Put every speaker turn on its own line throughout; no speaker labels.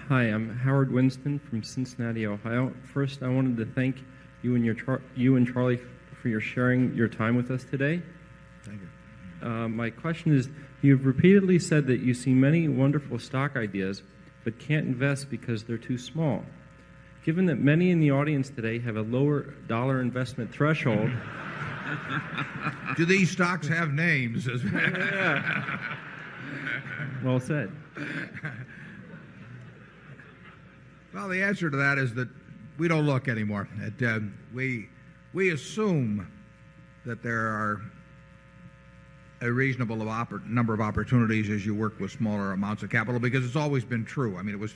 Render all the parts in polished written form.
Hi, I'm Howard Winston from Cincinnati, Ohio. First, I wanted to thank you and Charlie for your sharing your time with us today.
Thank you.
My question is, you've repeatedly said that you see many wonderful stock ideas, but can't invest because they're too small. Given that many in the audience today have a lower dollar investment threshold...
Do these stocks have names?
Well said.
Well, the answer to that is that we don't look anymore. We assume that there are a reasonable number of opportunities as you work with smaller amounts of capital, because it's always been true. I mean, it was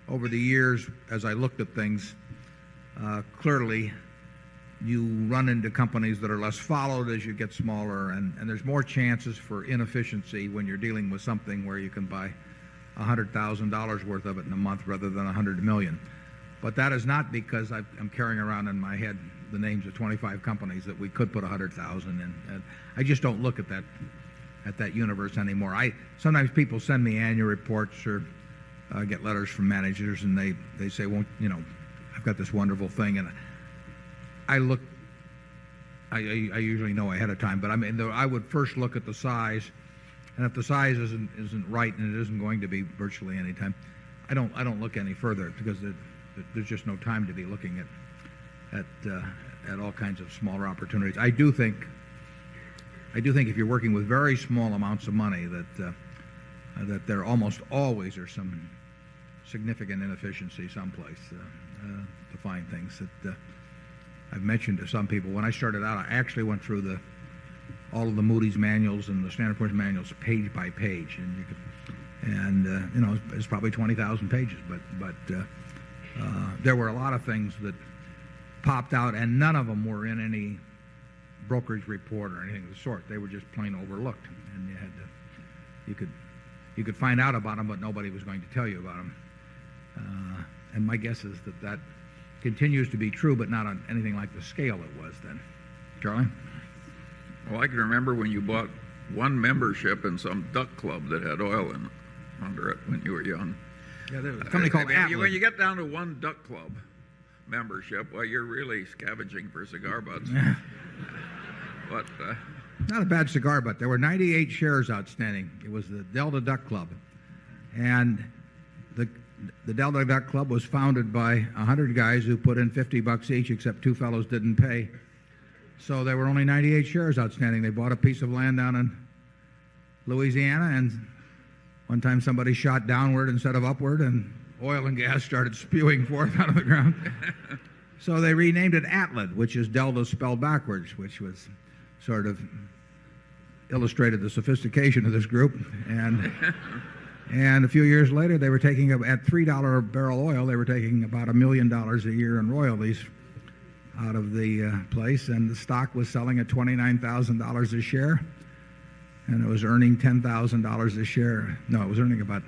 over the years, as I looked at things, clearly you run into companies that are less followed as you get smaller, and there's more chances for inefficiency when you're dealing with something where you can buy $100,000 worth of it in a month rather than 100 million. But that is not because I'm carrying around in my head the names of 25 companies that we could put 100,000 in. I just don't look at that universe anymore. Sometimes people send me annual reports or get letters from managers, and they say, well, you know, I've got this wonderful thing, and I usually know ahead of time, but I mean, I would first look at the size, and if the size isn't right, and it isn't going to be virtually any time, I don't look any further, because there's just no time to be looking at all kinds of smaller opportunities. I do think if you're working with very small amounts of money that there almost always are some significant inefficiency someplace to find things that I've mentioned to some people. When I started out, I actually went through all of the Moody's manuals and the Standard & Poor's manuals page by page, and you know, it's probably 20,000 pages, but there were a lot of things that popped out, and none of them were in any brokerage report or anything of the sort. They were just plain overlooked, and you could find out about them, but nobody was going to tell you about them. And my guess is that continues to be true, but not on anything like the scale it was then. Charlie?
Well, I can remember when you bought one membership in some duck club that had oil under it when you were young.
Yeah, there was a company called Atlas.
When you get down to one duck club membership, well, you're really scavenging for cigar butts. But
not a bad cigar butt. There were 98 shares outstanding. It was the Delta Duck Club, and the Delta Duck Club was founded by 100 guys who put in $50 each, except two fellows didn't pay. So there were only 98 shares outstanding. They bought a piece of land down in Louisiana, and one time somebody shot downward instead of upward, and oil and gas started spewing forth out of the ground. So they renamed it Atlas, which is Delta spelled backwards, which was sort of illustrated the sophistication of this group. And a few years later, they were taking, at $3 a barrel oil, they were taking about $1 million a year in royalties out of the place, and the stock was selling at $29,000 a share, and it was earning $10,000 a share. No, it was earning about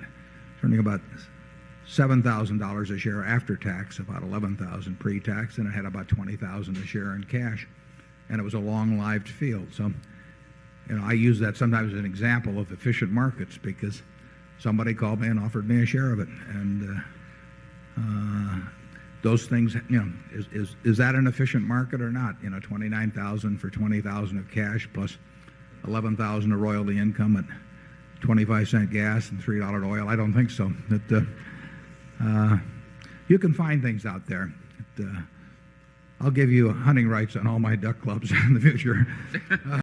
$7,000 a share after tax, about $11,000 pre-tax, and it had about $20,000 a share in cash, and it was a long-lived field. So, you know, I use that sometimes as an example of efficient markets, because somebody called me and offered me a share of it, and those things, you know, is that an efficient market or not? You know, $29,000 for $20,000 of cash plus $11,000 of royalty income at 25-cent gas and $3 oil. I don't think so. You can find things out there. I'll give you hunting rights on all my duck clubs in the future.